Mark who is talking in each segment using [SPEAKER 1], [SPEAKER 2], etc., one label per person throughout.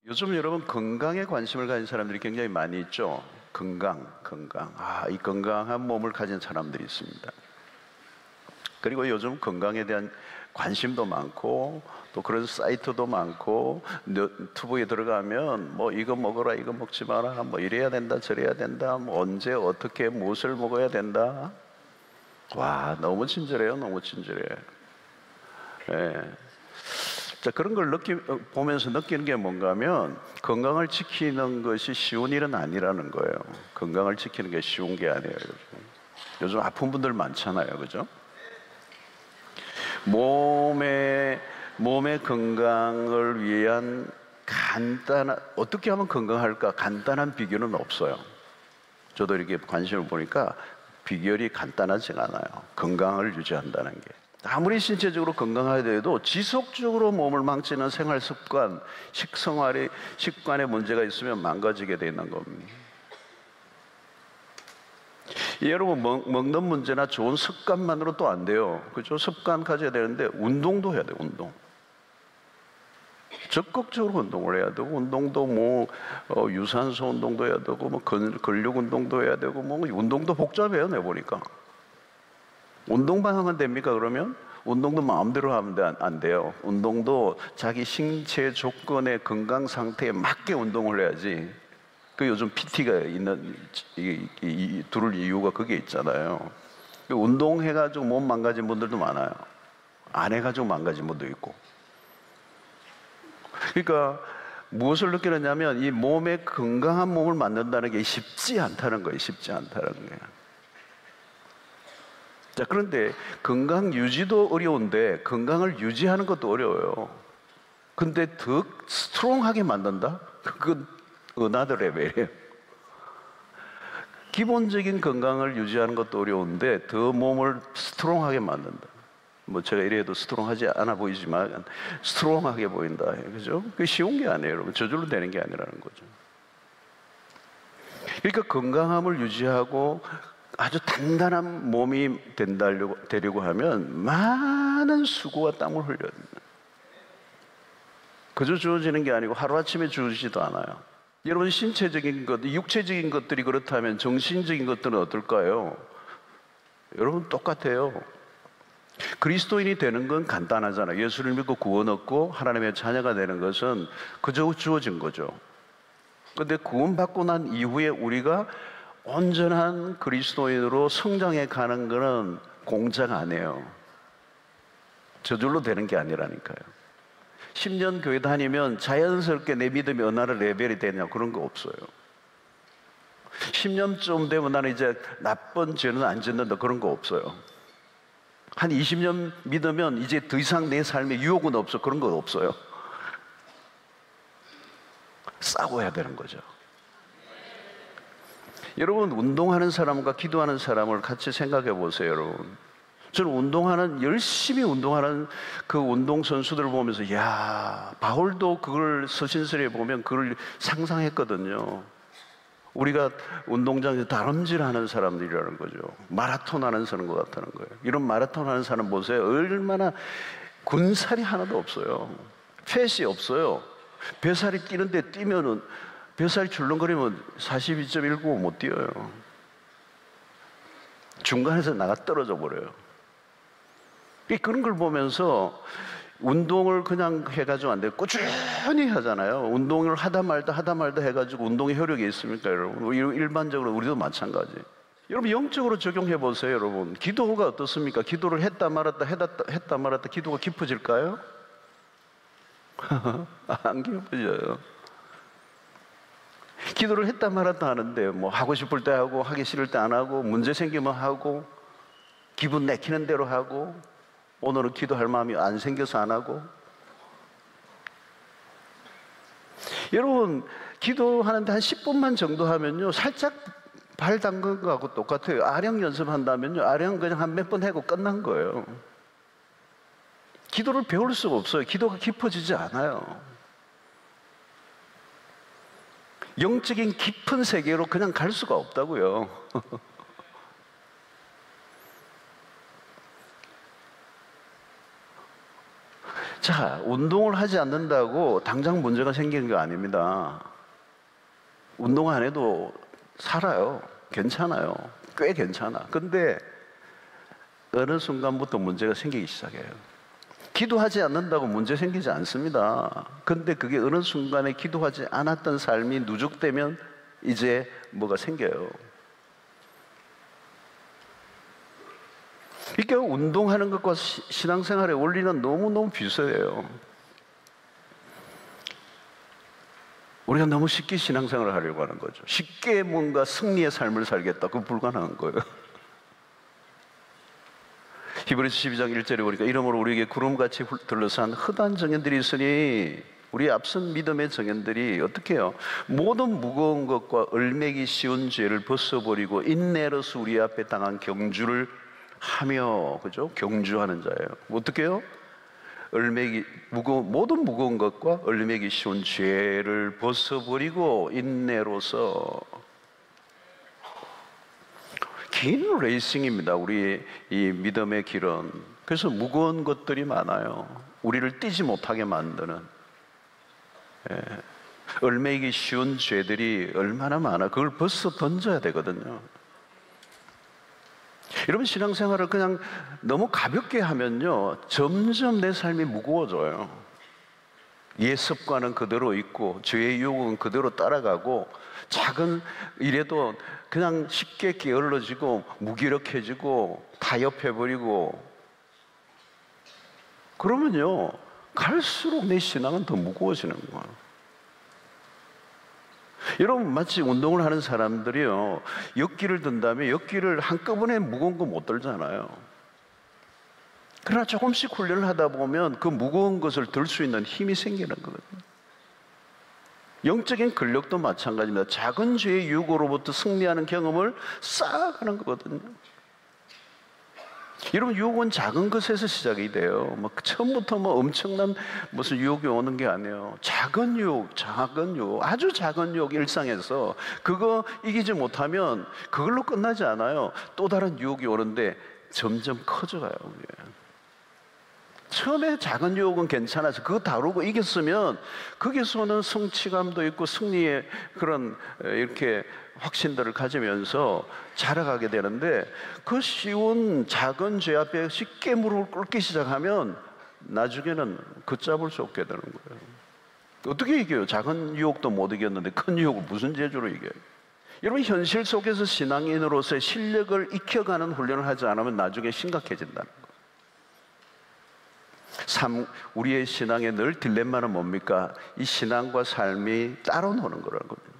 [SPEAKER 1] 요즘 여러분 건강에 관심을 가진 사람들이 굉장히 많이 있죠. 건강. 이 건강한 몸을 가진 사람들이 있습니다. 그리고 요즘 건강에 대한 관심도 많고 또 그런 사이트도 많고 유튜브에 들어가면 뭐 이거 먹어라 이거 먹지 마라 뭐 이래야 된다 저래야 된다 뭐 언제 어떻게 무엇을 먹어야 된다. 와, 너무 친절해요. 너무 친절해. 예. 자, 그런 걸 보면서 느끼는 게 뭔가 하면 건강을 지키는 것이 쉬운 일은 아니라는 거예요. 건강을 지키는 게 쉬운 게 아니에요. 요즘 아픈 분들 많잖아요. 그죠? 몸의 건강을 위한 어떻게 하면 건강할까? 간단한 비결은 없어요. 저도 이렇게 관심을 보니까 비결이 간단하지가 않아요. 건강을 유지한다는 게. 아무리 신체적으로 건강하더라도 지속적으로 몸을 망치는 생활 습관, 식관에 문제가 있으면 망가지게 되는 겁니다. 여러분, 먹는 문제나 좋은 습관만으로 또 안 돼요. 그죠? 습관 가져야 되는데 운동도 해야 돼요. 운동. 적극적으로 운동을 해야 되고, 운동도 유산소 운동도 해야 되고, 근력 운동도 해야 되고, 운동도 복잡해요. 내가 보니까. 운동만 하면 됩니까? 그러면 운동도 마음대로 하면 안 돼요. 운동도 자기 신체 조건의 건강 상태에 맞게 운동을 해야지. 그 요즘 PT가 두를 이유가 그게 있잖아요. 운동해가지고 몸 망가진 분들도 많아요. 안 해가지고 망가진 분도 있고. 그러니까 무엇을 느끼느냐면 이 몸에 건강한 몸을 만든다는 게 쉽지 않다는 거예요. 쉽지 않다는 거예요. 자, 그런데 건강 유지도 어려운데 건강을 유지하는 것도 어려워요. 근데 더 스트롱하게 만든다? 그건 another 레벨이에요. 기본적인 건강을 유지하는 것도 어려운데 더 몸을 스트롱하게 만든다. 뭐 제가 이래도 스트롱하지 않아 보이지만 스트롱하게 보인다. 그죠? 그게 쉬운 게 아니에요, 여러분. 저절로 되는 게 아니라는 거죠. 그러니까 건강함을 유지하고 아주 단단한 몸이 되려고 하면 많은 수고와 땀을 흘려야 됩니다. 그저 주어지는 게 아니고 하루아침에 주어지지도 않아요. 여러분, 신체적인 것, 육체적인 것들이 그렇다면 정신적인 것들은 어떨까요? 여러분, 똑같아요. 그리스도인이 되는 건 간단하잖아요. 예수를 믿고 구원 얻고 하나님의 자녀가 되는 것은 그저 주어진 거죠. 그런데 구원받고 난 이후에 우리가 온전한 그리스도인으로 성장해 가는 것은 공짜가 아니에요. 저절로 되는 게 아니라니까요. 10년 교회 다니면 자연스럽게 내 믿음이 어느 레벨이 되냐, 그런 거 없어요. 10년쯤 되면 나는 이제 나쁜 죄는 안 짓는다, 그런 거 없어요. 한 20년 믿으면 이제 더 이상 내 삶에 유혹은 없어, 그런 거 없어요. 싸워야 되는 거죠. 여러분, 운동하는 사람과 기도하는 사람을 같이 생각해 보세요, 여러분. 저는 열심히 운동하는 그 운동선수들을 보면서, 야, 바울도 그걸 서신서에 보면 그걸 상상했거든요. 우리가 운동장에서 다름질 하는 사람들이라는 거죠. 마라톤 하는 사람 것 같다는 거예요. 이런 마라톤 하는 사람 보세요. 얼마나 군살이 하나도 없어요. 팻이 없어요. 뱃살이 뛰는데 뛰면은 뱃살이 출렁거리면 42.19 못 뛰어요. 중간에서 나가 떨어져 버려요. 그런 걸 보면서 운동을 그냥 해가지고 안 돼요. 꾸준히 하잖아요. 운동을 하다 말다 해가지고 운동의 효력이 있습니까, 여러분? 일반적으로 우리도 마찬가지. 여러분, 영적으로 적용해 보세요, 여러분. 기도가 어떻습니까? 기도를 했다 말았다 기도가 깊어질까요? 안 깊어져요. 기도를 했다 말았다 하는데 뭐 하고 싶을 때 하고 하기 싫을 때 안 하고 문제 생기면 하고 기분 내키는 대로 하고 오늘은 기도할 마음이 안 생겨서 안 하고. 여러분, 기도하는데 한 10분만 정도 하면요 살짝 발 담근 거하고 똑같아요. 아령 연습한다면요 아령 그냥 한 몇 번 하고 끝난 거예요. 기도를 배울 수가 없어요. 기도가 깊어지지 않아요. 영적인 깊은 세계로 그냥 갈 수가 없다고요. 자, 운동을 하지 않는다고 당장 문제가 생기는 게 아닙니다. 운동 안 해도 살아요. 괜찮아요. 꽤 괜찮아. 근데 어느 순간부터 문제가 생기기 시작해요. 기도하지 않는다고 문제 생기지 않습니다. 근데 그게 어느 순간에 기도하지 않았던 삶이 누적되면 이제 뭐가 생겨요. 이게 운동하는 것과 신앙생활의 원리는 너무너무 비슷해요. 우리가 너무 쉽게 신앙생활을 하려고 하는 거죠. 쉽게 뭔가 승리의 삶을 살겠다. 그건 불가능한 거예요. 히브리서 12장 1절에 보니까 이러므로 우리에게 구름같이 둘러싼 흩한 정연들이 있으니 우리 앞선 믿음의 정연들이 어떻게 해요? 모든 무거운 것과 얼매기 쉬운 죄를 벗어버리고 인내로서 우리 앞에 당한 경주를 하며, 그죠? 경주하는 자예요. 어떻게 해요? 모든 무거운 것과 얼매기 쉬운 죄를 벗어버리고 인내로서. 긴 레이싱입니다. 우리 이 믿음의 길은. 그래서 무거운 것들이 많아요. 우리를 뛰지 못하게 만드는. 얼매기 쉬운 죄들이 얼마나 많아. 그걸 벗어 던져야 되거든요. 여러분, 신앙생활을 그냥 너무 가볍게 하면요, 점점 내 삶이 무거워져요. 옛 습관은 그대로 있고 죄의 유혹은 그대로 따라가고 작은 일에도 그냥 쉽게 게을러지고 무기력해지고 타협해버리고, 그러면요 갈수록 내 신앙은 더 무거워지는 거예요. 여러분, 마치 운동을 하는 사람들이요, 역기를 든 다음에 역기를 한꺼번에 무거운 거 못 들잖아요. 그러나 조금씩 훈련을 하다 보면 그 무거운 것을 들 수 있는 힘이 생기는 거거든요. 영적인 근력도 마찬가지입니다. 작은 죄의 유혹으로부터 승리하는 경험을 쌓아가는 거거든요. 여러분, 유혹은 작은 것에서 시작이 돼요. 처음부터 엄청난 무슨 유혹이 오는 게 아니에요. 작은 유혹, 아주 작은 유혹, 일상에서 그거 이기지 못하면 그걸로 끝나지 않아요. 또 다른 유혹이 오는데 점점 커져가요. 처음에 작은 유혹은 괜찮아서 그거 다루고 이겼으면 거기서는 성취감도 있고 승리의 그런 이렇게 확신들을 가지면서 자라가게 되는데, 그 쉬운 작은 죄 앞에 쉽게 무릎을 꿇기 시작하면 나중에는 걷잡을 수 없게 되는 거예요. 어떻게 이겨요? 작은 유혹도 못 이겼는데 큰 유혹을 무슨 재주로 이겨요? 여러분, 현실 속에서 신앙인으로서의 실력을 익혀가는 훈련을 하지 않으면 나중에 심각해진다는 거예요. 우리의 신앙의 늘 딜레마는 뭡니까? 이 신앙과 삶이 따로 노는 거라고요.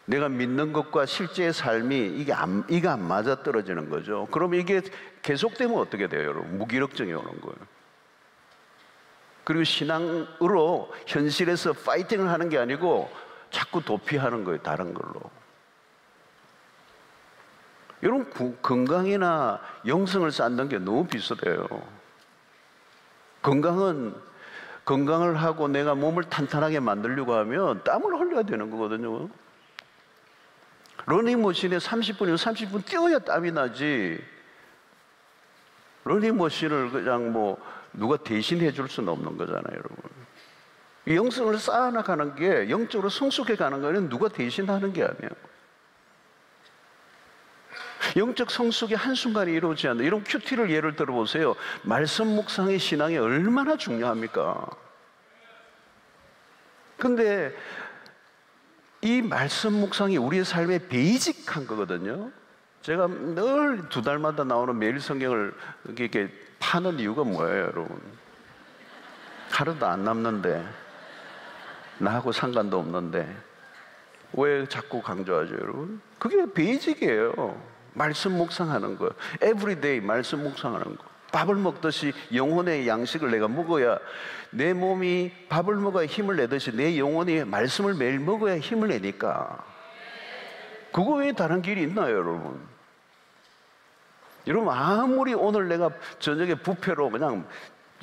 [SPEAKER 1] 내가 믿는 것과 실제의 삶이 이게 안 맞아 떨어지는 거죠. 그럼 이게 계속되면 어떻게 돼요, 여러분? 무기력증이 오는 거예요. 그리고 신앙으로 현실에서 파이팅을 하는 게 아니고 자꾸 도피하는 거예요, 다른 걸로. 여러분, 건강이나 영성을 쌓는 게 너무 비슷해요. 건강을 하고 내가 몸을 탄탄하게 만들려고 하면 땀을 흘려야 되는 거거든요. 러닝머신에 30분이면 30분 뛰어야 땀이 나지. 러닝머신을 그냥 누가 대신해 줄 수는 없는 거잖아요, 여러분. 영성을 쌓아나가는 게, 영적으로 성숙해 가는 거는 누가 대신하는 게 아니에요. 영적 성숙이 한순간에 이루어지지 않는다. 이런 큐티를 예를 들어보세요. 말씀 묵상의 신앙이 얼마나 중요합니까? 근데 이 말씀 묵상이 우리의 삶에 베이직한 거거든요. 제가 늘 2달마다 나오는 매일 성경을 이렇게 파는 이유가 뭐예요, 여러분? 하루도 안 남는데, 나하고 상관도 없는데 왜 자꾸 강조하죠, 여러분? 그게 베이직이에요. 말씀 묵상하는 거, 에브리데이 말씀 묵상하는 거. 밥을 먹듯이 영혼의 양식을 내가 먹어야, 내 몸이 밥을 먹어야 힘을 내듯이 내 영혼이 말씀을 매일 먹어야 힘을 내니까. 그거 외에 다른 길이 있나요, 여러분? 여러분, 아무리 오늘 내가 저녁에 뷔페로 그냥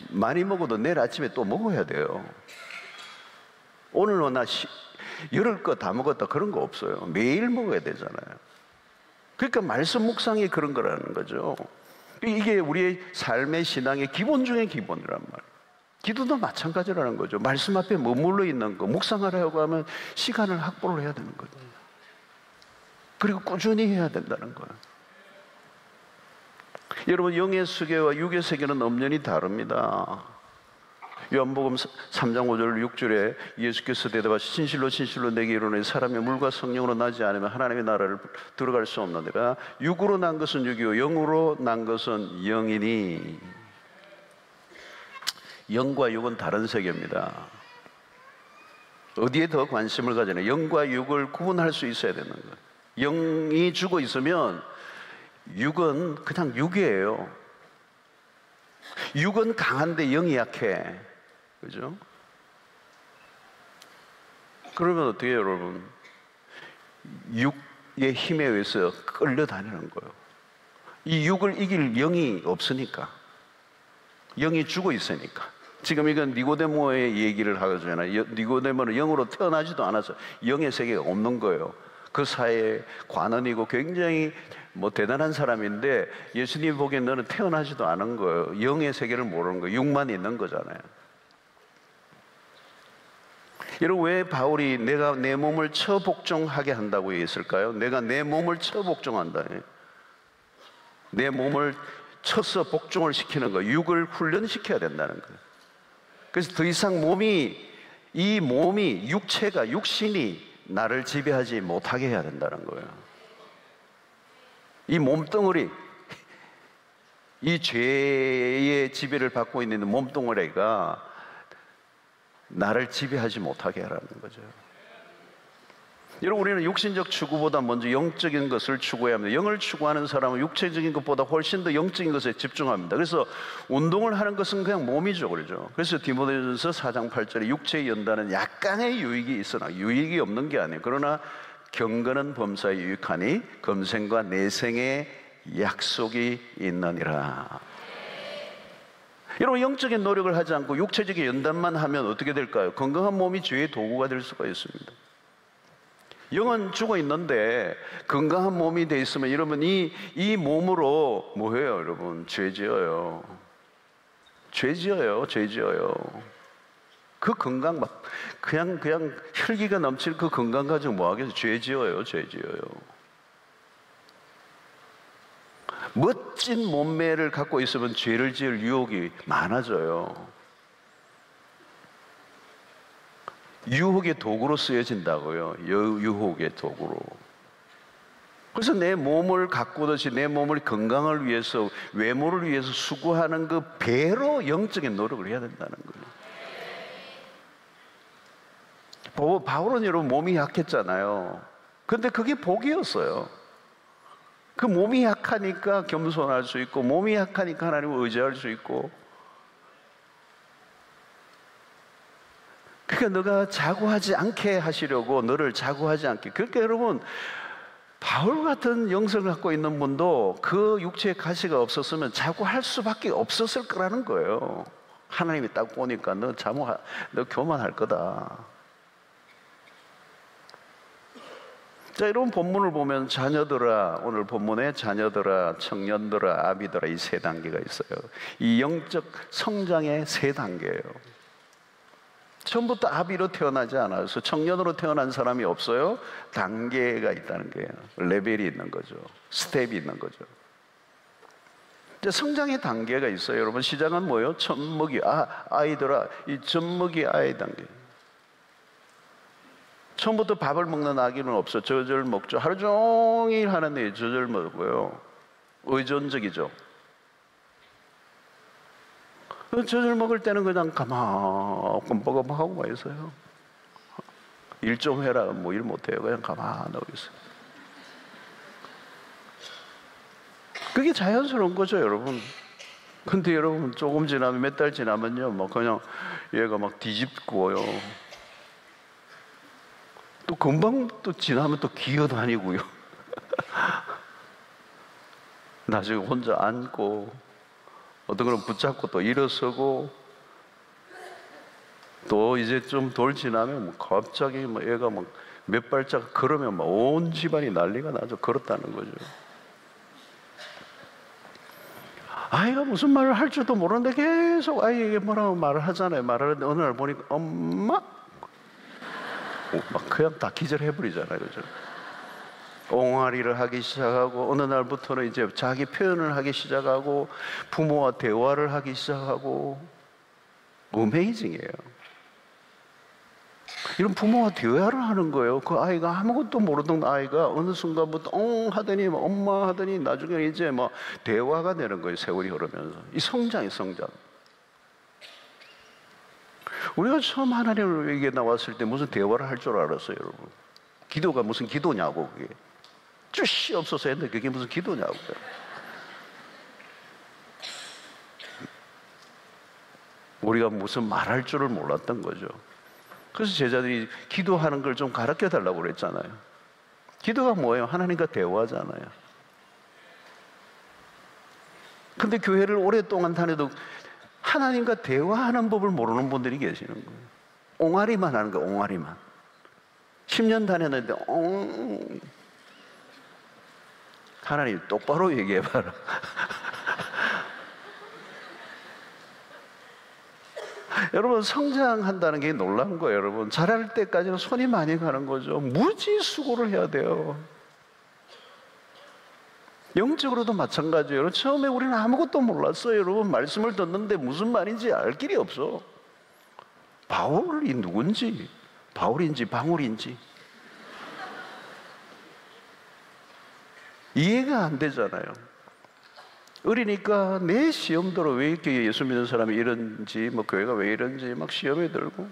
[SPEAKER 1] 많이 먹어도 내일 아침에 또 먹어야 돼요. 오늘 나 열흘 거 다 먹었다 그런 거 없어요. 매일 먹어야 되잖아요. 그러니까 말씀 묵상이 그런 거라는 거죠. 이게 우리의 삶의 신앙의 기본 중의 기본이란 말이에요. 기도도 마찬가지라는 거죠. 말씀 앞에 머물러 있는 거, 묵상하려고 하면 시간을 확보를 해야 되는 거죠. 그리고 꾸준히 해야 된다는 거예요. 여러분, 영의 세계와 육의 세계는 엄연히 다릅니다. 요한복음 3장 5절 6절에 예수께서 대답하시 진실로 진실로 내게 이르노니 사람이 물과 성령으로 나지 않으면 하나님의 나라를 들어갈 수 없느니라. 육으로 난 것은 육이요 영으로 난 것은 영이니. 영과 육은 다른 세계입니다. 어디에 더 관심을 가지냐? 영과 육을 구분할 수 있어야 되는 거예요. 영이 죽어 있으면 육은 그냥 육이에요. 육은 강한데 영이 약해. 그죠? 그러면 어떻게 해요, 여러분? 육의 힘에 의해서 끌려다니는 거예요. 이 육을 이길 영이 없으니까. 영이 죽어 있으니까. 지금 이건 니고데모의 얘기를 하잖아요. 니고데모는 영으로 태어나지도 않아서 영의 세계가 없는 거예요. 그 사이에 관원이고 굉장히 대단한 사람인데 예수님 보기엔 너는 태어나지도 않은 거예요. 영의 세계를 모르는 거예요. 육만 있는 거잖아요. 여러분, 왜 바울이 내가 내 몸을 처복종하게 한다고 얘기했을까요? 내가 내 몸을 처복종한다. 내 몸을 쳐서 복종을 시키는 거, 육을 훈련시켜야 된다는 거예요. 그래서 더 이상 이 몸이 육체가, 육신이 나를 지배하지 못하게 해야 된다는 거예요. 이 몸뚱어리, 이 죄의 지배를 받고 있는 몸뚱어리가 나를 지배하지 못하게 하라는 거죠. 여러분, 우리는 육신적 추구보다 먼저 영적인 것을 추구해야 합니다. 영을 추구하는 사람은 육체적인 것보다 훨씬 더 영적인 것에 집중합니다. 그래서 운동을 하는 것은 그냥 몸이죠, 그러죠. 그래서 디모데전서 4장 8절에 육체의 연단은 약간의 유익이 있으나 유익이 없는 게 아니에요. 그러나 경건은 범사에 유익하니 검생과 내생의 약속이 있느니라. 여러분, 영적인 노력을 하지 않고 육체적인 연단만 하면 어떻게 될까요? 건강한 몸이 죄의 도구가 될 수가 있습니다. 영은 죽어 있는데 건강한 몸이 돼 있으면 여러분 이 몸으로 뭐해요, 여러분? 죄 지어요. 죄 지어요. 그 건강 그냥 혈기가 넘칠 그 건강 가지고 뭐 하겠어요? 죄 지어요. 멋진 몸매를 갖고 있으면 죄를 지을 유혹이 많아져요. 유혹의 도구로 쓰여진다고요. 유혹의 도구로. 그래서 내 몸을 가꾸듯이 내 몸을 건강을 위해서, 외모를 위해서 수고하는 그 배로 영적인 노력을 해야 된다는 거예요. 바울은 여러분 몸이 약했잖아요. 근데 그게 복이었어요. 그 몸이 약하니까 겸손할 수 있고, 몸이 약하니까 하나님을 의지할 수 있고. 그러니까 너가 자고하지 않게 하시려고 너를 자고하지 않게. 그러니까 여러분, 바울 같은 영성을 갖고 있는 분도 그 육체의 가시가 없었으면 자고할 수밖에 없었을 거라는 거예요. 하나님이 딱 보니까 너 교만할 거다. 자, 여러분, 본문을 보면 자녀들아, 오늘 본문에 자녀들아, 청년들아, 아비들아, 이 세 단계가 있어요. 이 영적 성장의 세 단계예요. 처음부터 아비로 태어나지 않아서 청년으로 태어난 사람이 없어요. 단계가 있다는 거예요. 레벨이 있는 거죠. 스텝이 있는 거죠. 이제 성장의 단계가 있어요. 여러분, 시작은 뭐예요? 젖먹이, 아이들아, 이 젖먹이 아이 단계. 처음부터 밥을 먹는 아기는 없어. 젖을 먹죠. 하루 종일 하는데 젖을 먹어요. 의존적이죠. 젖을 먹을 때는 그냥 가만 껌뻑껌뻑하고만 있어요. 일 좀 해라. 뭐 일 못해요. 그냥 가만 하고 있어요. 그게 자연스러운 거죠, 여러분. 근데 여러분, 조금 지나면, 몇 달 지나면요, 뭐 그냥 얘가 막 뒤집고요. 또 금방 또 지나면 또 기어다니고요. 나중에 혼자 앉고, 어떤 거는 붙잡고 또 일어서고, 또 이제 좀 돌 지나면 뭐 갑자기 뭐 애가 막 몇 발짝 걸으면 막 온 집안이 난리가 나죠. 걸었다는 거죠. 아이가 무슨 말을 할 줄도 모르는데 계속 아이에게 뭐라고 말을 하잖아요. 말을 하는데 어느 날 보니까 엄마? 막 그냥 다 기절해버리잖아요. 그죠? 옹알이를 하기 시작하고 어느 날부터는 이제 자기 표현을 하기 시작하고 부모와 대화를 하기 시작하고 어메이징이에요. 이런 부모와 대화를 하는 거예요. 그 아이가 아무것도 모르던 아이가 어느 순간부터 하더니 엄마 하더니 나중에 이제 뭐 대화가 되는 거예요. 세월이 흐르면서. 이 성장이 성장. 우리가 처음 하나님에게 나왔을 때 무슨 대화를 할 줄 알았어요, 여러분? 기도가 무슨 기도냐고, 그게. 쭈씨 없어서 했는데 그게 무슨 기도냐고요. 우리가 무슨 말할 줄을 몰랐던 거죠. 그래서 제자들이 기도하는 걸 좀 가르쳐 달라고 그랬잖아요. 기도가 뭐예요? 하나님과 대화잖아요. 근데 교회를 오랫동안 다녀도 하나님과 대화하는 법을 모르는 분들이 계시는 거예요. 옹알이만 하는 거예요. 옹알이만. 10년 다녔는데 하나님 똑바로 얘기해봐라. 여러분, 성장한다는 게 놀라운 거예요. 여러분, 자랄 때까지는 손이 많이 가는 거죠. 무지 수고를 해야 돼요. 영적으로도 마찬가지예요. 여러분, 처음에 우리는 아무것도 몰랐어요. 여러분, 말씀을 듣는데 무슨 말인지 알 길이 없어. 바울이 누군지, 바울인지 방울인지 이해가 안 되잖아요. 어리니까 내 시험대로 왜 이렇게 예수 믿는 사람이 이런지, 뭐 교회가 왜 이런지 막 시험에 들고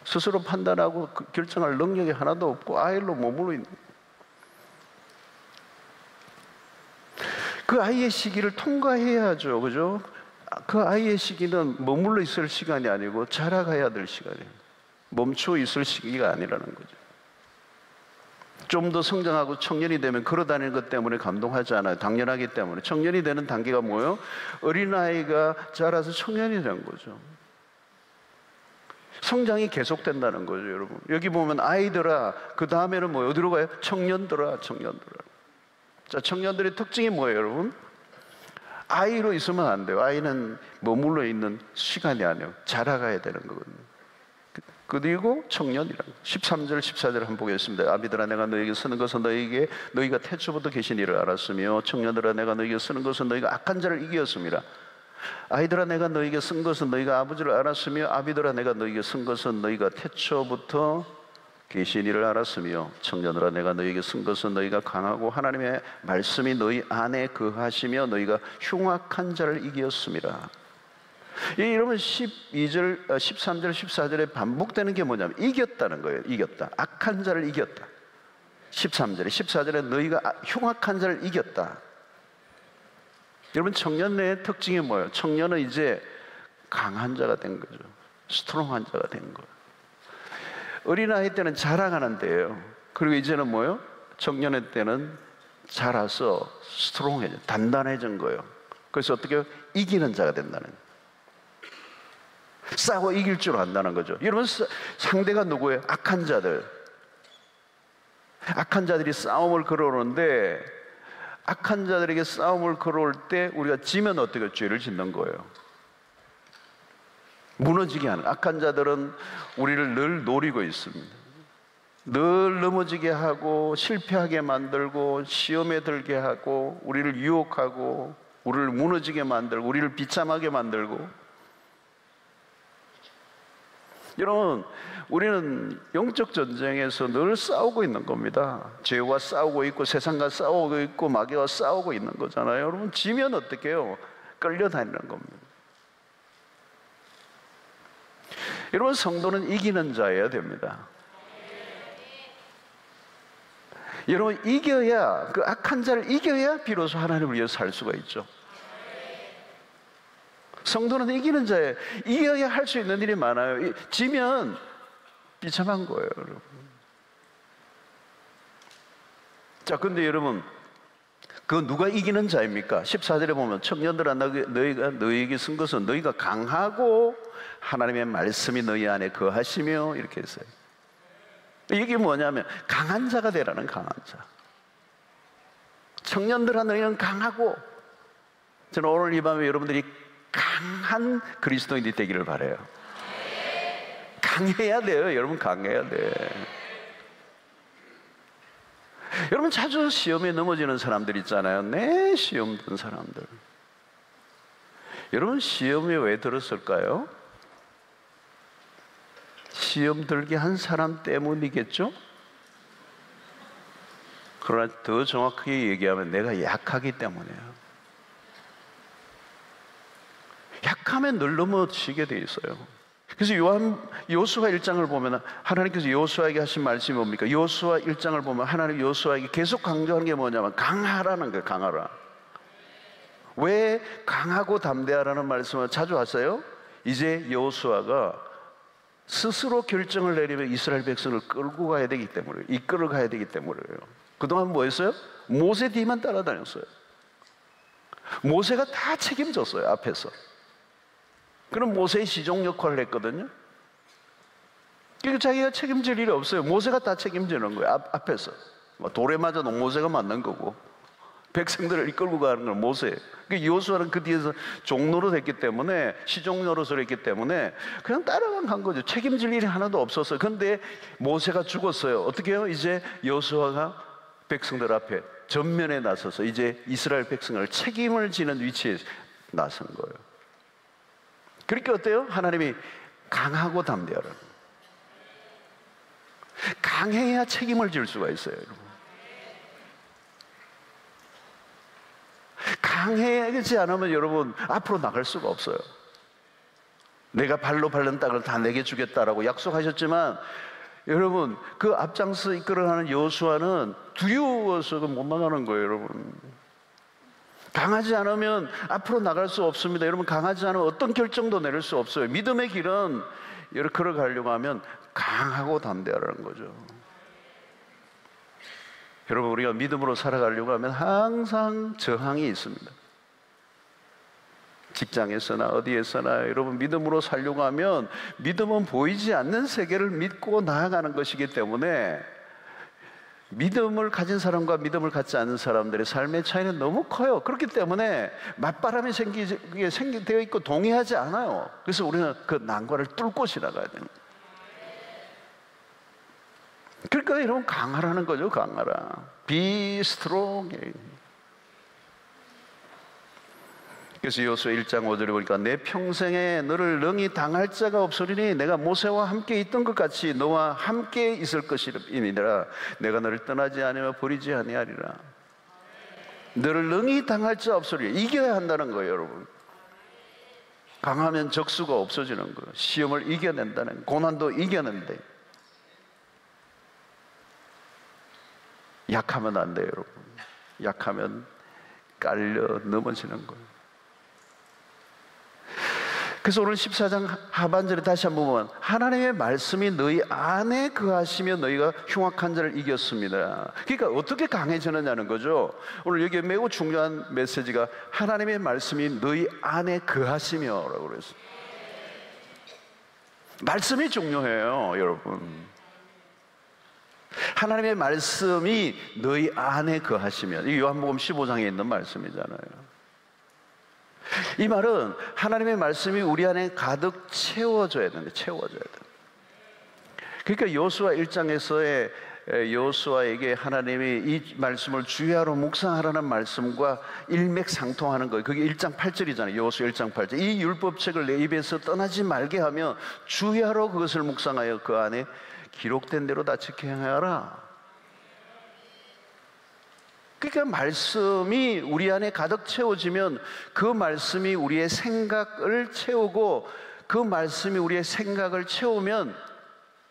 [SPEAKER 1] 스스로 판단하고 결정할 능력이 하나도 없고 아이로 머물러 있는. 그 아이의 시기를 통과해야죠, 그죠? 그 아이의 시기는 머물러 있을 시간이 아니고 자라가야 될 시간이에요. 멈춰 있을 시기가 아니라는 거죠. 좀 더 성장하고 청년이 되면 걸어다니는 것 때문에 감동하지 않아요. 당연하기 때문에. 청년이 되는 단계가 뭐예요? 어린아이가 자라서 청년이 되는 거죠. 성장이 계속된다는 거죠, 여러분. 여기 보면 아이들아, 그 다음에는 뭐예요? 어디로 가요? 청년들아, 청년들아. 자, 청년들의 특징이 뭐예요, 여러분? 아이로 있으면 안 돼요. 아이는 머물러 있는 시간이 아니에요. 자라가야 되는 거거든요. 그리고 청년이라는 13절 14절 한번 보겠습니다. 아비들아, 내가 너에게 쓰는 것은 너희가 태초부터 계신 이를 알았으며, 청년들아, 내가 너에게 쓰는 것은 너희가 악한 자를 이기었습니다. 아이들아, 내가 너에게 쓴 것은 너희가 아버지를 알았으며, 아비들아, 내가 너에게 쓴 것은 너희가 태초부터 계신 이를 알았으며, 청년들아, 내가 너에게 쓴 것은 너희가 강하고 하나님의 말씀이 너희 안에 거하시며 너희가 흉악한 자를 이기었습니다. 여러분, 12절, 13절, 14절에 반복되는 게 뭐냐면 이겼다는 거예요. 이겼다. 악한 자를 이겼다. 13절에, 14절에 너희가 흉악한 자를 이겼다. 여러분, 청년의 특징이 뭐예요? 청년은 이제 강한 자가 된 거죠. 스트롱한 자가 된 거예요. 어린아이 때는 자라가는 때예요. 그리고 이제는 뭐예요? 청년의 때는 자라서 스트롱해져, 단단해진 거예요. 그래서 어떻게 이기는 자가 된다는 거예요. 싸워 이길 줄 안다는 거죠. 여러분, 상대가 누구예요? 악한 자들. 악한 자들이 싸움을 걸어오는데, 악한 자들에게 싸움을 걸어올 때 우리가 지면 어떻게 죄를 짓는 거예요? 무너지게 하는. 악한 자들은 우리를 늘 노리고 있습니다. 늘 넘어지게 하고 실패하게 만들고 시험에 들게 하고 우리를 유혹하고 우리를 무너지게 만들고 우리를 비참하게 만들고. 여러분, 우리는 영적 전쟁에서 늘 싸우고 있는 겁니다. 죄와 싸우고 있고 세상과 싸우고 있고 마귀와 싸우고 있는 거잖아요. 여러분, 지면 어떻게 해요? 끌려다니는 겁니다. 여러분, 성도는 이기는 자여야 됩니다. 여러분, 이겨야, 그 악한 자를 이겨야 비로소 하나님을 위해서 살 수가 있죠. 성도는 이기는 자예요. 이겨야 할 수 있는 일이 많아요. 지면 비참한 거예요, 여러분. 자, 근데 여러분, 그 누가 이기는 자입니까? 14절에 보면 청년들아, 너희가 너희에게 쓴 것은 너희가 강하고 하나님의 말씀이 너희 안에 거하시며, 이렇게 했어요. 이게 뭐냐면 강한 자가 되라는, 강한 자. 청년들아, 너희는 강하고 저는 오늘 이 밤에 여러분들이 강한 그리스도인이 되기를 바라요. 강해야 돼요. 여러분, 강해야 돼. 여러분, 자주 시험에 넘어지는 사람들 있잖아요. 네, 시험 든 사람들. 여러분, 시험에 왜 들었을까요? 시험 들게 한 사람 때문이겠죠? 그러나 더 정확하게 얘기하면 내가 약하기 때문이에요. 약하면 늘 넘어지게 돼 있어요. 그래서 여호수아 1장을 보면 하나님께서 여호수아에게 하신 말씀이 뭡니까? 여호수아 1장을 보면 하나님 여호수아에게 계속 강조하는 게 뭐냐면 강하라는 거예요. 강하라. 왜 강하고 담대하라는 말씀을 자주 하세요? 이제 여호수아가 스스로 결정을 내리면 이스라엘 백성을 끌고 가야 되기 때문에, 이끌어 가야 되기 때문이에요. 그동안 뭐 했어요? 모세 뒤만 따라다녔어요. 모세가 다 책임졌어요, 앞에서. 그럼 모세의 시종 역할을 했거든요. 그러니까 자기가 책임질 일이 없어요. 모세가 다 책임지는 거예요, 앞에서. 돌에 맞아도 모세가 맞는 거고, 백성들을 이끌고 가는 건 모세예요. 그러니까 여호수아는 그 뒤에서 종로로 됐기 때문에, 시종 노릇을 했기 때문에 그냥 따라간 거죠. 책임질 일이 하나도 없었어요. 그런데 모세가 죽었어요. 어떻게 해요? 이제 여호수아가 백성들 앞에 전면에 나서서 이제 이스라엘 백성을 책임을 지는 위치에 나선 거예요. 그러니까 어때요? 하나님이 강하고 담대하라. 강해야 책임을 질 수가 있어요, 여러분. 강해지지 않으면 여러분 앞으로 나갈 수가 없어요. 내가 발로 밟는 땅을 다 내게 주겠다라고 약속하셨지만 여러분 그 앞장서 이끌어가는 여호수아는 두려워서 못 나가는 거예요, 여러분. 강하지 않으면 앞으로 나갈 수 없습니다. 여러분, 강하지 않으면 어떤 결정도 내릴 수 없어요. 믿음의 길은 이렇게 걸어가려고 하면 강하고 담대하라는 거죠. 여러분, 우리가 믿음으로 살아가려고 하면 항상 저항이 있습니다. 직장에서나 어디에서나 여러분 믿음으로 살려고 하면 믿음은 보이지 않는 세계를 믿고 나아가는 것이기 때문에 믿음을 가진 사람과 믿음을 갖지 않는 사람들의 삶의 차이는 너무 커요. 그렇기 때문에 맞바람이 되어 있고 동의하지 않아요. 그래서 우리는 그 난관을 뚫고 지나가야 됩니다. 그러니까 여러분 강하라는 거죠. 강하라. Be strong. 그래서 여호수아 1장 5절에 보니까 내 평생에 너를 능히 당할 자가 없으리니 내가 모세와 함께 있던 것 같이 너와 함께 있을 것이니라. 내가 너를 떠나지 아니하며 버리지 아니하리라. 너를 능히 당할 자 없으리니 이겨야 한다는 거예요, 여러분. 강하면 적수가 없어지는 거예요. 시험을 이겨낸다는, 고난도 이겨낸다. 약하면 안 돼요, 여러분. 약하면 깔려 넘어지는 거예요. 그래서 오늘 14장 하반절에 다시 한번 보면 하나님의 말씀이 너희 안에 거하시며 너희가 흉악한 자를 이겼습니다. 그러니까 어떻게 강해지느냐는 거죠. 오늘 여기에 매우 중요한 메시지가 하나님의 말씀이 너희 안에 거하시며 라고 그랬어요. 말씀이 중요해요, 여러분. 하나님의 말씀이 너희 안에 거하시면, 이 요한복음 15장에 있는 말씀이잖아요. 이 말은 하나님의 말씀이 우리 안에 가득 채워져야 되는데, 채워져야 돼. 그러니까 여호수아 1장에서의 여호수아에게 하나님이 이 말씀을 주야로 묵상하라는 말씀과 일맥상통하는 거예요. 그게 1장 8절이잖아요. 여호수아 1장 8절. 이 율법책을 내 입에서 떠나지 말게 하며 주야로 그것을 묵상하여 그 안에 기록된 대로 다 지켜 행하라. 그러니까 말씀이 우리 안에 가득 채워지면 그 말씀이 우리의 생각을 채우고 그 말씀이 우리의 생각을 채우면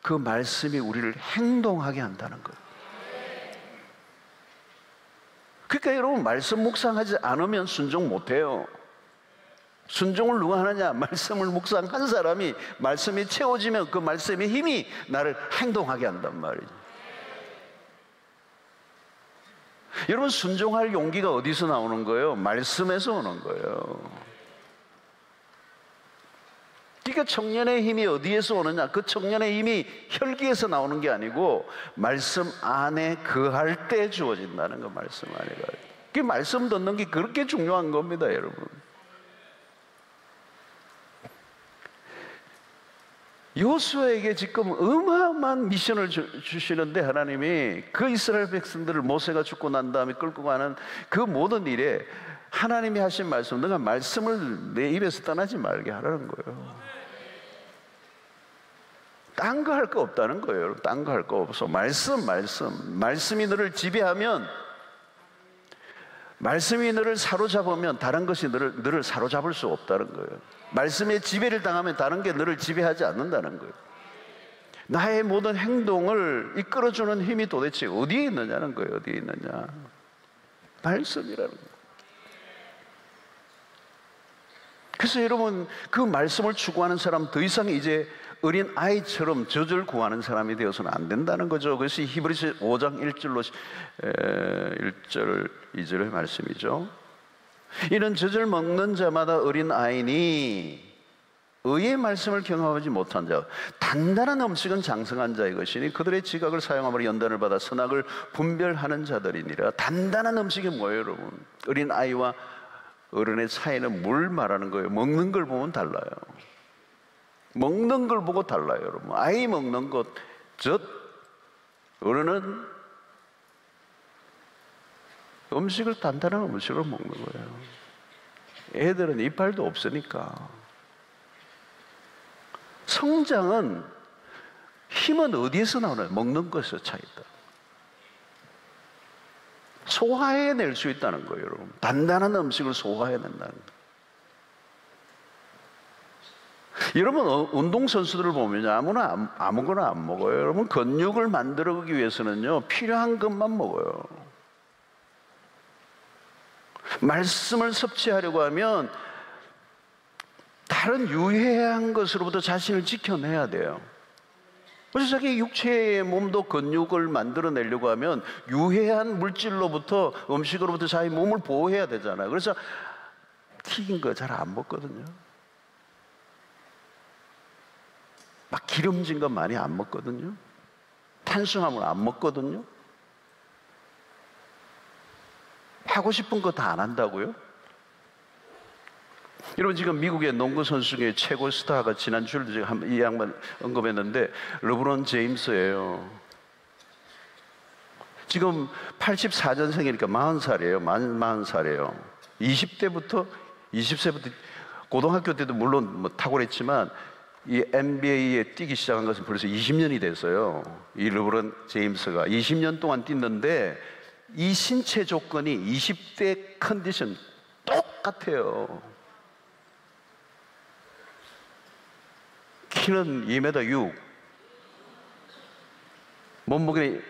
[SPEAKER 1] 그 말씀이 우리를 행동하게 한다는 거예요. 그러니까 여러분 말씀 묵상하지 않으면 순종 못해요. 순종을 누가 하느냐? 말씀을 묵상한 사람이 말씀이 채워지면 그 말씀의 힘이 나를 행동하게 한단 말이죠. 여러분 순종할 용기가 어디서 나오는 거예요? 말씀에서 오는 거예요. 그러니까 청년의 힘이 어디에서 오느냐? 그 청년의 힘이 혈기에서 나오는 게 아니고 말씀 안에 거할 때 주어진다는 거. 말씀 안에 거할 때. 그 말씀 듣는 게 그렇게 중요한 겁니다, 여러분. 여호수아에게 지금 어마어마한 미션을 주시는데 하나님이 그 이스라엘 백성들을 모세가 죽고 난 다음에 끌고 가는 그 모든 일에 하나님이 하신 말씀, 너가 말씀을 내 입에서 떠나지 말게 하라는 거예요. 딴 거 할 거 없다는 거예요. 딴 거 할 거 없어. 말씀이 너를 지배하면, 말씀이 너를 사로잡으면 다른 것이 너를 사로잡을 수 없다는 거예요. 말씀의 지배를 당하면 다른 게 너를 지배하지 않는다는 거예요. 나의 모든 행동을 이끌어주는 힘이 도대체 어디에 있느냐는 거예요. 어디에 있느냐. 말씀이라는 거예요. 그래서 여러분, 그 말씀을 추구하는 사람 더 이상 이제 어린 아이처럼 젖을 구하는 사람이 되어서는 안 된다는 거죠. 그것이 히브리서 5장 1절 2절의 말씀이죠. 이는 젖을 먹는 자마다 어린 아이니 의의 말씀을 경험하지 못한 자, 단단한 음식은 장성한 자의 것이니 그들의 지각을 사용함으로 연단을 받아 선악을 분별하는 자들이니라. 단단한 음식이 뭐예요, 여러분? 어린 아이와 어른의 차이는 뭘 말하는 거예요? 먹는 걸 보면 달라요. 먹는 걸 보고 달라요, 여러분. 아이 먹는 것, 젖, 어른은 음식을 단단한 음식으로 먹는 거예요. 애들은 이빨도 없으니까. 성장은 힘은 어디에서 나오나요? 먹는 것에서 차이다. 소화해낼 수 있다는 거예요, 여러분. 단단한 음식을 소화해낸다는 거예요. 여러분, 운동선수들을 보면 아무거나 안 먹어요. 여러분, 근육을 만들기 위해서는요, 필요한 것만 먹어요. 말씀을 섭취하려고 하면 다른 유해한 것으로부터 자신을 지켜내야 돼요. 그래서 자기 육체의 몸도 근육을 만들어내려고 하면 유해한 물질로부터, 음식으로부터 자기 몸을 보호해야 되잖아요. 그래서 튀긴 거 잘 안 먹거든요. 막 기름진 거 많이 안 먹거든요. 탄수화물 안 먹거든요. 하고 싶은 거 다 안 한다고요? 여러분, 지금 미국의 농구 선수 중에 최고 스타가 지난주에도 제가 이 양반 언급했는데 르브론 제임스예요. 지금 84년생이니까 40살이에요. 40살이에요. 20세부터 고등학교 때도 물론 뭐 탁월했지만 이 NBA에 뛰기 시작한 것은 벌써 20년이 됐어요. 이 르브론 제임스가 20년 동안 뛰는데 이 신체 조건이 20대 컨디션 똑같아요. 키는 2m 6, 몸무게는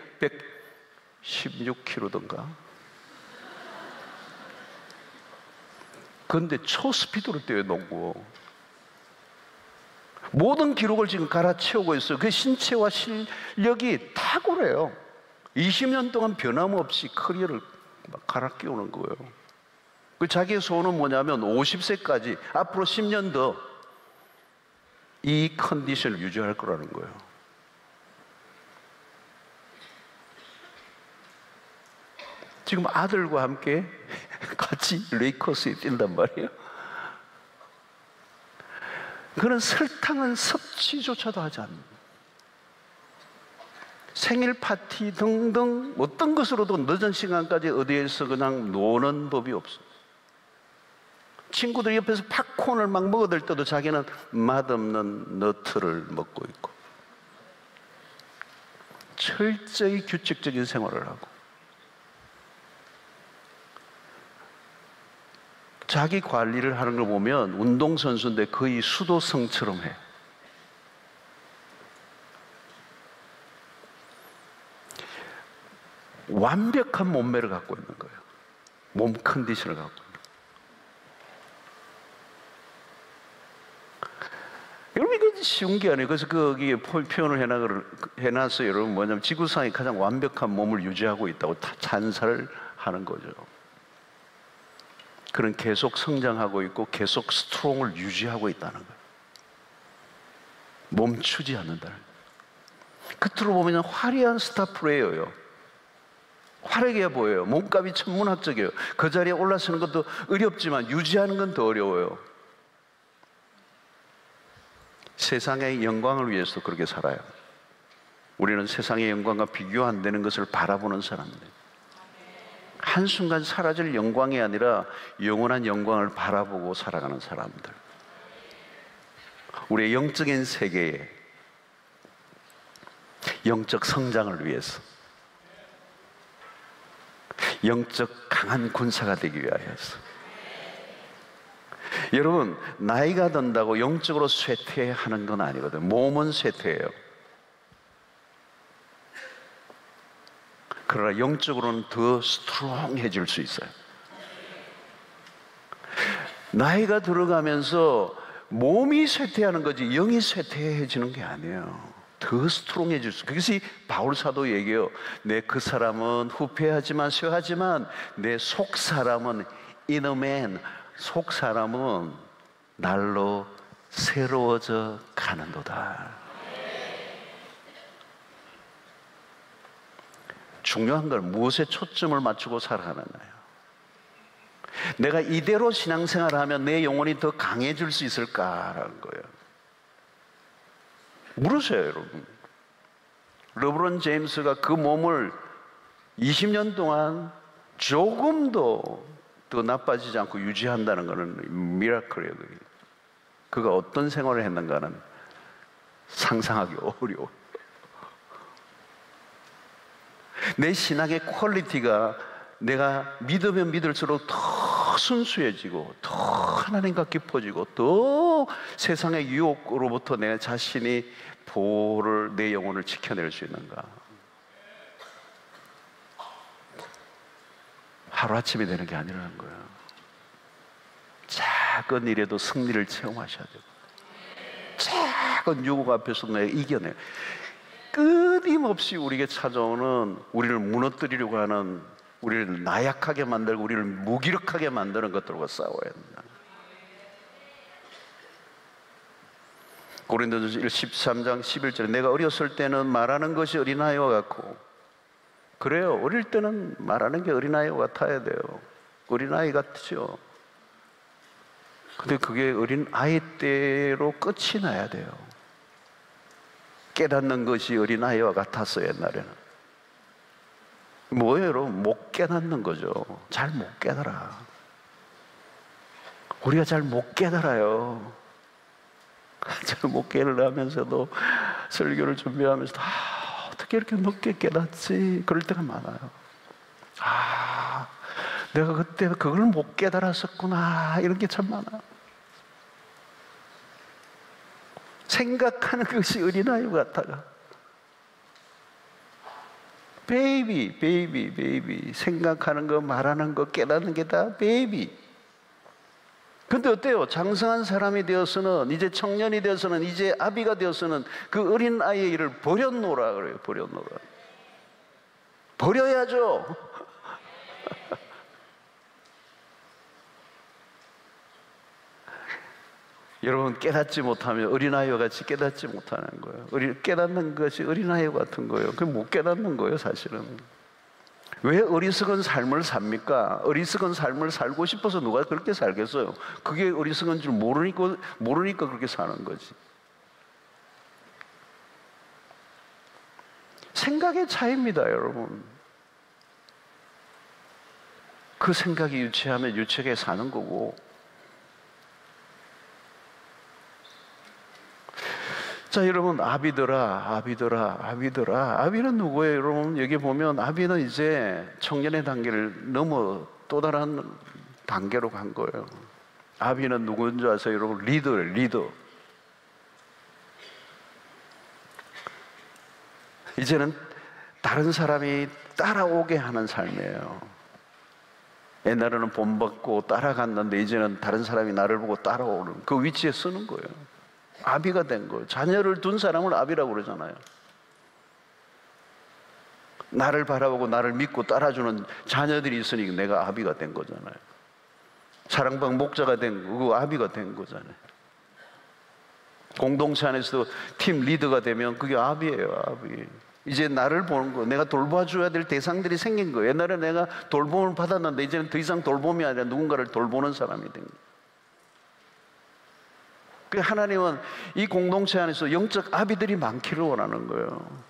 [SPEAKER 1] 116kg던가. 그런데 초스피드로 뛰어요, 농구. 모든 기록을 지금 갈아채우고 있어요. 그 신체와 실력이 탁월해요. 20년 동안 변함없이 커리어를 막 갈아 끼우는 거예요. 그 자기의 소원은 뭐냐면 50세까지 앞으로 10년 더 이 컨디션을 유지할 거라는 거예요. 지금 아들과 함께 같이 레이커스에 뛴단 말이에요. 그런 설탕은 섭취조차도 하지 않는, 생일 파티 등등 어떤 것으로도 늦은 시간까지 어디에서 그냥 노는 법이 없어요. 친구들 옆에서 팝콘을 막 먹어댈 때도 자기는 맛없는 너트를 먹고 있고 철저히 규칙적인 생활을 하고 자기 관리를 하는 걸 보면 운동선수인데 거의 수도승처럼 해. 완벽한 몸매를 갖고 있는 거예요. 몸 컨디션을 갖고 있는 거예요. 여러분, 이거 쉬운 게 아니에요. 그래서 거기에 표현을 해놨어요. 여러분, 뭐냐면 지구상에 가장 완벽한 몸을 유지하고 있다고 찬사를 하는 거죠. 그는 계속 성장하고 있고 계속 스트롱을 유지하고 있다는 거예요. 멈추지 않는다는 거예요. 겉으로 보면 화려한 스타 플레이어예요. 화려해 보여요. 몸값이 천문학적이에요. 그 자리에 올라서는 것도 어렵지만 유지하는 건 더 어려워요. 세상의 영광을 위해서 그렇게 살아요. 우리는 세상의 영광과 비교 안 되는 것을 바라보는 사람들, 한순간 사라질 영광이 아니라 영원한 영광을 바라보고 살아가는 사람들, 우리의 영적인 세계에 영적 성장을 위해서, 영적 강한 군사가 되기 위하여서. 여러분, 나이가 든다고 영적으로 쇠퇴하는 건 아니거든요. 몸은 쇠퇴해요. 그러나 영적으로는 더 스트롱해질 수 있어요. 나이가 들어가면서 몸이 쇠퇴하는 거지 영이 쇠퇴해지는 게 아니에요. 더 스트롱해질 수. 그것이 바울 사도 얘기해요. 내 그 사람은 후패하지만 쇠하지만 내 속 사람은 inner man, 속 사람은 날로 새로워져 가는도다. 중요한 건 무엇에 초점을 맞추고 살아가느냐요. 내가 이대로 신앙생활을 하면 내 영혼이 더 강해질 수 있을까라는 거예요. 물으세요, 여러분. 르브론 제임스가 그 몸을 20년 동안 조금도 더 나빠지지 않고 유지한다는 것은 미라클이에요. 그가 어떤 생활을 했는가는 상상하기 어려워. 내 신앙의 퀄리티가 내가 믿으면 믿을수록 더 순수해지고 더 하나님과 깊어지고 더 세상의 유혹으로부터 내 자신이 보호를, 내 영혼을 지켜낼 수 있는가. 하루아침에 되는 게 아니라는 거예요. 작은 일에도 승리를 체험하셔야 되고, 작은 유혹 앞에서 내가 이겨내. 끊임없이 우리에게 찾아오는, 우리를 무너뜨리려고 하는, 우리를 나약하게 만들고 우리를 무기력하게 만드는 것들과 싸워야 된다. 고린도전서 13장 11절에 내가 어렸을 때는 말하는 것이 어린아이와 같고, 그래요. 어릴 때는 말하는 게 어린아이와 같아야 돼요. 어린아이 같죠. 근데 그게 어린아이 때로 끝이 나야 돼요. 깨닫는 것이 어린아이와 같았어요, 옛날에는. 뭐예요, 여러분? 못 깨닫는 거죠. 잘 못 깨달아. 우리가 잘 못 깨달아요. 잘 못 깨달으면서도 설교를 준비하면서도 어떻게 이렇게 늦게 깨닫지? 그럴 때가 많아요. 내가 그때 그걸 못 깨달았었구나, 이런 게 참 많아요. 생각하는 것이 어린아이 같다가 베이비 생각하는 거, 말하는 거, 깨닫는 게 다 베이비. 근데 어때요? 장성한 사람이 되어서는, 이제 청년이 되어서는, 이제 아비가 되어서는 그 어린아이의 일을 버렸노라 그래요. 버렸노라. 버려야죠. 여러분, 깨닫지 못하면 어린아이와 같이 깨닫지 못하는 거예요. 깨닫는 것이 어린아이와 같은 거예요. 그게 못 깨닫는 거예요, 사실은. 왜 어리석은 삶을 삽니까? 어리석은 삶을 살고 싶어서 누가 그렇게 살겠어요? 그게 어리석은 줄 모르니까 그렇게 사는 거지. 생각의 차이입니다, 여러분. 그 생각이 유치하면 유치하게 사는 거고. 자, 여러분, 아비들아. 아비는 누구예요? 여러분, 여기 보면 아비는 이제 청년의 단계를 넘어 또 다른 단계로 간 거예요. 아비는 누구인 줄 아세요? 여러분, 리더예요, 리더. 이제는 다른 사람이 따라오게 하는 삶이에요. 옛날에는 본받고 따라갔는데 이제는 다른 사람이 나를 보고 따라오는 그 위치에 서는 거예요. 아비가 된 거예요. 자녀를 둔 사람을 아비라고 그러잖아요. 나를 바라보고 나를 믿고 따라주는 자녀들이 있으니 내가 아비가 된 거잖아요. 사랑방 목자가 된 거, 그 아비가 된 거잖아요. 공동체 안에서도 팀 리더가 되면 그게 아비예요, 아비. 이제 나를 보는 거, 내가 돌봐줘야 될 대상들이 생긴 거예요. 옛날에 내가 돌봄을 받았는데 이제는 더 이상 돌봄이 아니라 누군가를 돌보는 사람이 된 거예요. 그 하나님은 이 공동체 안에서 영적 아비들이 많기를 원하는 거예요.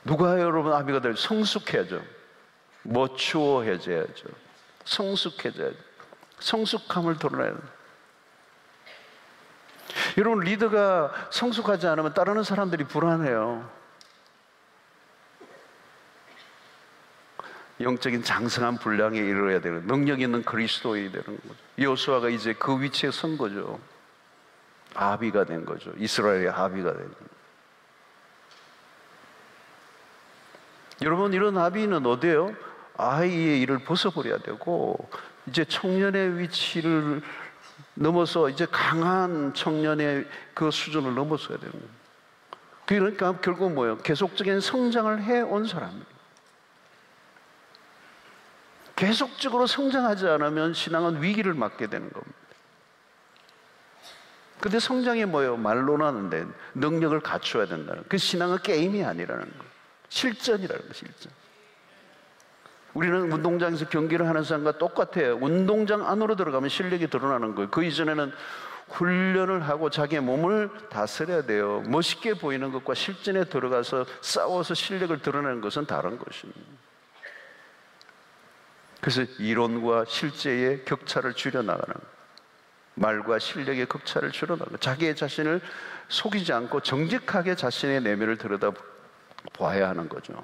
[SPEAKER 1] 누가 여러분 아비가 될? 성숙해야죠. 머추어해져야죠. 성숙해져야죠. 성숙함을 드러내야 돼요. 여러분, 리더가 성숙하지 않으면 따르는 사람들이 불안해요. 영적인 장성한 분량에 이르러야 되는, 능력 있는 그리스도인이 되는 거죠. 여호수아가 이제 그 위치에 선 거죠. 아비가 된 거죠. 이스라엘의 아비가 된 거죠. 여러분, 이런 아비는 어디예요? 아이의 일을 벗어버려야 되고, 이제 청년의 위치를 넘어서 이제 강한 청년의 그 수준을 넘어서야 되는 거예요. 그러니까 결국 뭐예요? 계속적인 성장을 해온 사람이에요. 계속적으로 성장하지 않으면 신앙은 위기를 맞게 되는 겁니다. 근데 성장이 뭐예요? 말로는 하는데 능력을 갖춰야 된다는. 그 신앙은 게임이 아니라는 거예요. 실전이라는 거예요. 실전. 우리는 운동장에서 경기를 하는 사람과 똑같아요. 운동장 안으로 들어가면 실력이 드러나는 거예요. 그 이전에는 훈련을 하고 자기의 몸을 다스려야 돼요. 멋있게 보이는 것과 실전에 들어가서 싸워서 실력을 드러내는 것은 다른 것입니다. 그래서 이론과 실제의 격차를 줄여나가는 거예요. 말과 실력의 격차를 줄여나가는 거예요. 자기의 자신을 속이지 않고 정직하게 자신의 내면을 들여다봐야 하는 거죠.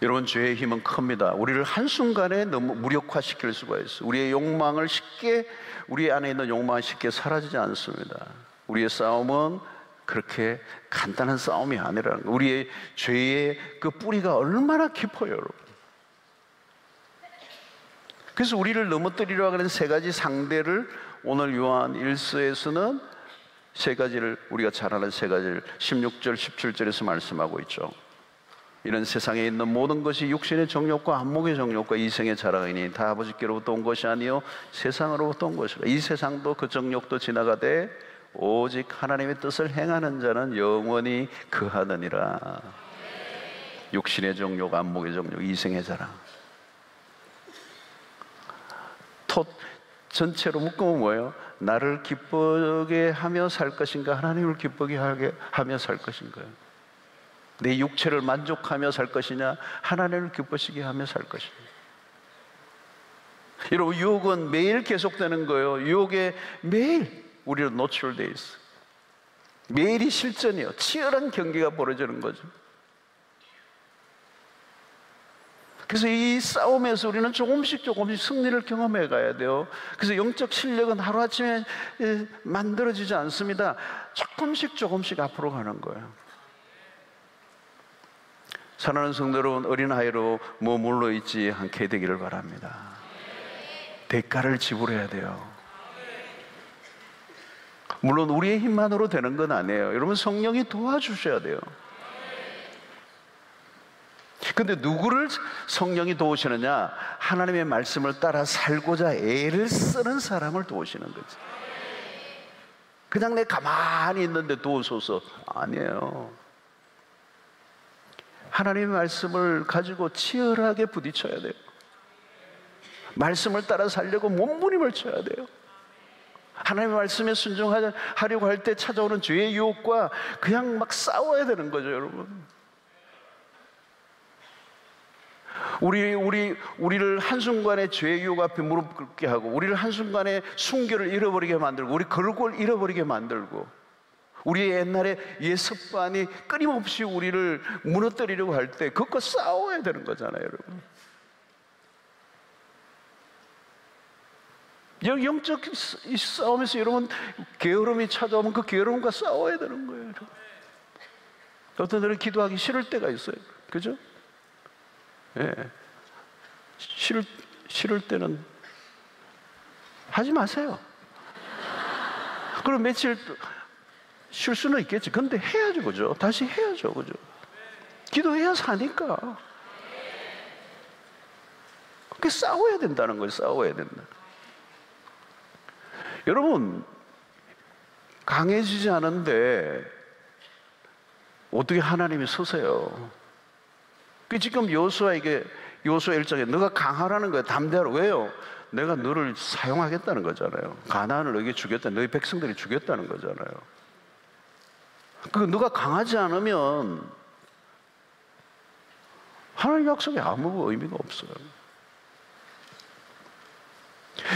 [SPEAKER 1] 여러분, 죄의 힘은 큽니다. 우리를 한순간에 너무 무력화시킬 수가 있어요. 우리의 욕망을 쉽게, 우리 안에 있는 욕망은 쉽게 사라지지 않습니다. 우리의 싸움은 그렇게 간단한 싸움이 아니라는 거예요. 우리의 죄의 그 뿌리가 얼마나 깊어요, 여러분. 그래서 우리를 넘어뜨리려고 하는 세 가지 상대를 오늘 요한 1서에서는 세 가지를, 우리가 잘 아는 세 가지를 16절, 17절에서 말씀하고 있죠. 이런 세상에 있는 모든 것이 육신의 정욕과 안목의 정욕과 이생의 자랑이니 다 아버지께로부터 온 것이 아니요 세상으로부터 온 것이라. 이 세상도 그 정욕도 지나가되 오직 하나님의 뜻을 행하는 자는 영원히 그하느니라. 육신의 정욕, 안목의 정욕, 이생의 자랑. 톳 전체로 묶으면 뭐예요? 나를 기쁘게 하며 살 것인가, 하나님을 기쁘게 하며 살 것인가요? 내 육체를 만족하며 살 것이냐, 하나님을 기쁘시게 하며 살 것이냐. 여러분, 유혹은 매일 계속되는 거예요. 유혹에 매일 우리는 노출되어 있어요. 매일이 실전이에요. 치열한 경기가 벌어지는 거죠. 그래서 이 싸움에서 우리는 조금씩 승리를 경험해 가야 돼요. 그래서 영적 실력은 하루아침에 만들어지지 않습니다. 조금씩 앞으로 가는 거예요. 사랑하는 성도 여러분, 어린아이로 머물러 있지 않게 되기를 바랍니다. 대가를 지불해야 돼요. 물론 우리의 힘만으로 되는 건 아니에요. 여러분, 성령이 도와주셔야 돼요. 근데 누구를 성령이 도우시느냐? 하나님의 말씀을 따라 살고자 애를 쓰는 사람을 도우시는 거지. 그냥 내 가만히 있는데 도우소서 아니에요. 하나님의 말씀을 가지고 치열하게 부딪혀야 돼요. 말씀을 따라 살려고 몸부림을 쳐야 돼요. 하나님의 말씀에 순종하려고 할 때 찾아오는 죄의 유혹과 그냥 막 싸워야 되는 거죠, 여러분. 우리를 한순간에 죄의 유혹 앞에 무릎 꿇게 하고, 우리를 한순간에 순결을 잃어버리게 만들고, 우리 거룩을 잃어버리게 만들고, 우리의 옛날에 옛 습관이 끊임없이 우리를 무너뜨리려고 할 때 그것과 싸워야 되는 거잖아요, 여러분. 영적 싸움에서 여러분 게으름이 찾아오면 그 게으름과 싸워야 되는 거예요. 어떤 때는 기도하기 싫을 때가 있어요. 그죠? 예. 싫을 때는 하지 마세요. 그럼 며칠 쉴 수는 있겠지. 근데 해야죠, 그죠? 다시 해야죠, 그죠? 기도해야 사니까. 그게 싸워야 된다는 거예요. 싸워야 된다. 여러분, 강해지지 않은데 어떻게 하나님이 서세요? 그 지금 여호수아에게 여호수아 1장에 너가 강하라는 거예요. 담대하라. 왜요? 내가 너를 사용하겠다는 거잖아요. 가나안을 너에게 주겠다. 너희 백성들이 주겠다는 거잖아요. 그 너가 강하지 않으면 하나님 약속에 아무 의미가 없어요.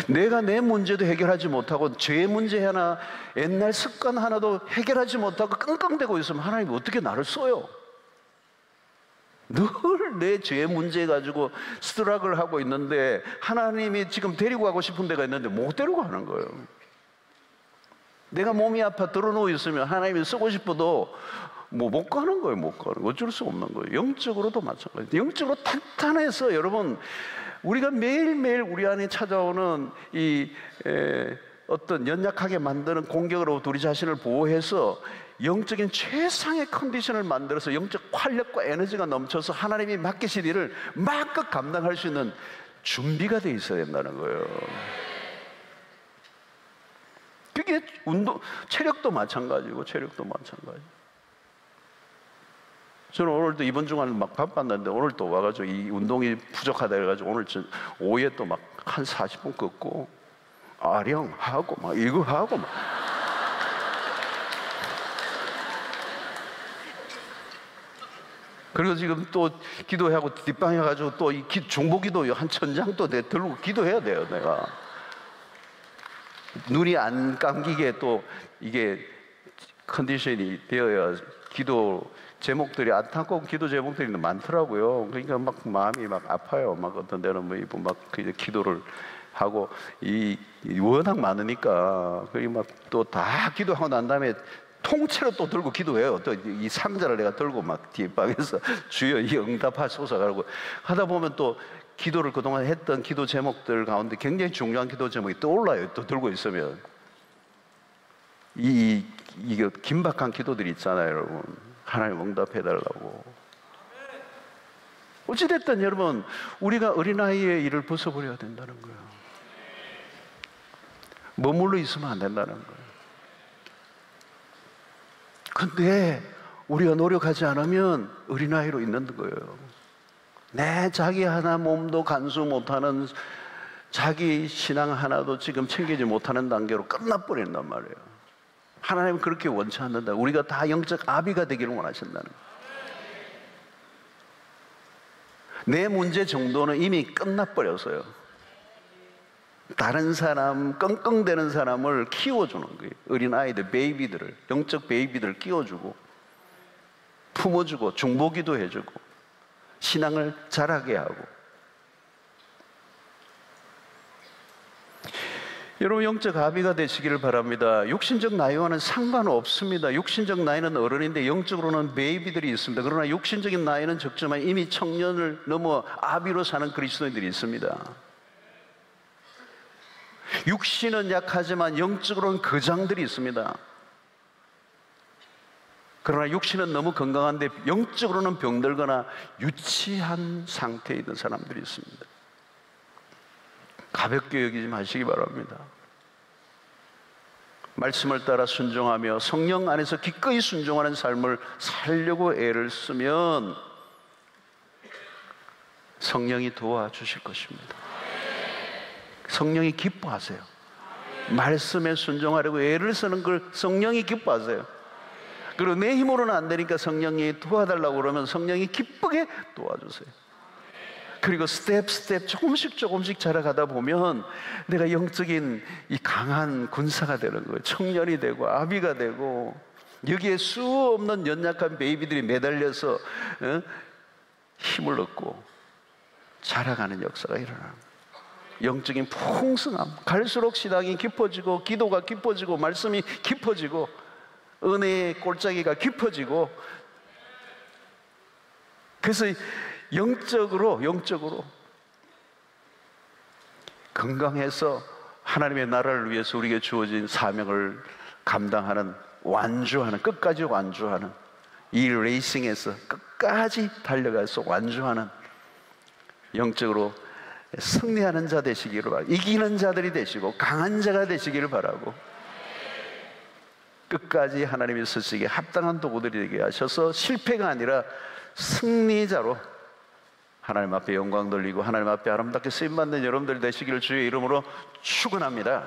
[SPEAKER 1] 내가 내 문제도 해결하지 못하고 죄 문제 하나, 옛날 습관 하나도 해결하지 못하고 끙끙대고 있으면 하나님이 어떻게 나를 써요? 늘 내 죄 문제 가지고 스트럭을 하고 있는데 하나님이 지금 데리고 가고 싶은 데가 있는데 못 데리고 가는 거예요. 내가 몸이 아파 드러누워 있으면 하나님이 쓰고 싶어도 못 가는 거예요. 못 가는 거예요. 어쩔 수 없는 거예요. 영적으로도 마찬가지예요. 영적으로 탄탄해서 여러분, 우리가 매일매일 우리 안에 찾아오는 이 어떤 연약하게 만드는 공격으로부터 우리 자신을 보호해서 영적인 최상의 컨디션을 만들어서 영적 활력과 에너지가 넘쳐서 하나님이 맡기신 일을 마음껏 감당할 수 있는 준비가 돼 있어야 된다는 거예요. 그게 체력도 마찬가지고, 체력도 마찬가지. 저는 오늘도 이번 주간에 막 바빴는데 오늘 또 와가지고 이 운동이 부족하다 해가지고 오늘 오후에 또 막 한 40분 걷고 아령하고 막 이거 하고 막. 그리고 지금 또 기도하고 뒷방에 가지고 또 이 중보기도 한 1000장 또 들고 기도해야 돼요. 내가 눈이 안 감기게 또 이게 컨디션이 되어야 기도 제목들이 안타까운 기도 제목들이 많더라고요. 그러니까 막 마음이 막 아파요. 막 어떤 데는 뭐 막 기도를 하고 이 워낙 많으니까 그게 막 또 다 기도하고 난 다음에 통째로 또 들고 기도해요. 또 이 상자를 내가 들고 막 뒷방에서 주여 이 응답하소서 하고 하다 보면 또 기도를 그동안 했던 기도 제목들 가운데 굉장히 중요한 기도 제목이 떠올라요. 또 들고 있으면 이게 긴박한 기도들이 있잖아요, 여러분. 하나님 응답해달라고. 어찌됐든 여러분, 우리가 어린아이의 일을 벗어버려야 된다는 거예요. 머물러 있으면 안 된다는 거예요. 근데 우리가 노력하지 않으면 어린아이로 있는 거예요. 내 자기 하나 몸도 간수 못하는, 자기 신앙 하나도 지금 챙기지 못하는 단계로 끝나버린단 말이에요. 하나님은 그렇게 원치 않는다. 우리가 다 영적 아비가 되기를 원하신다는 거예요. 내 문제 정도는 이미 끝나버렸어요. 다른 사람, 끙끙대는 사람을 키워주는 거예요. 어린아이들, 베이비들을, 영적 베이비들을 키워주고 품어주고 중보기도 해주고 신앙을 자라게 하고. 여러분, 영적 아비가 되시기를 바랍니다. 육신적 나이와는 상관없습니다. 육신적 나이는 어른인데 영적으로는 베이비들이 있습니다. 그러나 육신적인 나이는 적지만 이미 청년을 넘어 아비로 사는 그리스도인들이 있습니다. 육신은 약하지만 영적으로는 거장들이 있습니다. 그러나 육신은 너무 건강한데 영적으로는 병들거나 유치한 상태에 있는 사람들이 있습니다. 가볍게 여기지 마시기 바랍니다. 말씀을 따라 순종하며 성령 안에서 기꺼이 순종하는 삶을 살려고 애를 쓰면 성령이 도와주실 것입니다. 성령이 기뻐하세요. 말씀에 순종하려고 애를 쓰는 걸 성령이 기뻐하세요. 그리고 내 힘으로는 안 되니까 성령이 도와달라고 그러면 성령이 기쁘게 도와주세요. 그리고 스텝 조금씩 자라가다 보면 내가 영적인 이 강한 군사가 되는 거예요. 청년이 되고 아비가 되고 여기에 수 없는 연약한 베이비들이 매달려서 힘을 얻고 자라가는 역사가 일어나는 거예요. 영적인 풍성함, 갈수록 신앙이 깊어지고 기도가 깊어지고 말씀이 깊어지고 은혜의 골짜기가 깊어지고, 그래서 영적으로 건강해서 하나님의 나라를 위해서 우리에게 주어진 사명을 감당하는, 완주하는, 끝까지 완주하는, 이 레이싱에서 끝까지 달려가서 완주하는 영적으로 승리하는 자 되시기를 바라고, 이기는 자들이 되시고 강한 자가 되시기를 바라고, 끝까지 하나님이 쓰시기에 합당한 도구들이 되게 하셔서 실패가 아니라 승리자로 하나님 앞에 영광 돌리고 하나님 앞에 아름답게 쓰임받는 여러분들 되시기를 주의 이름으로 축원합니다.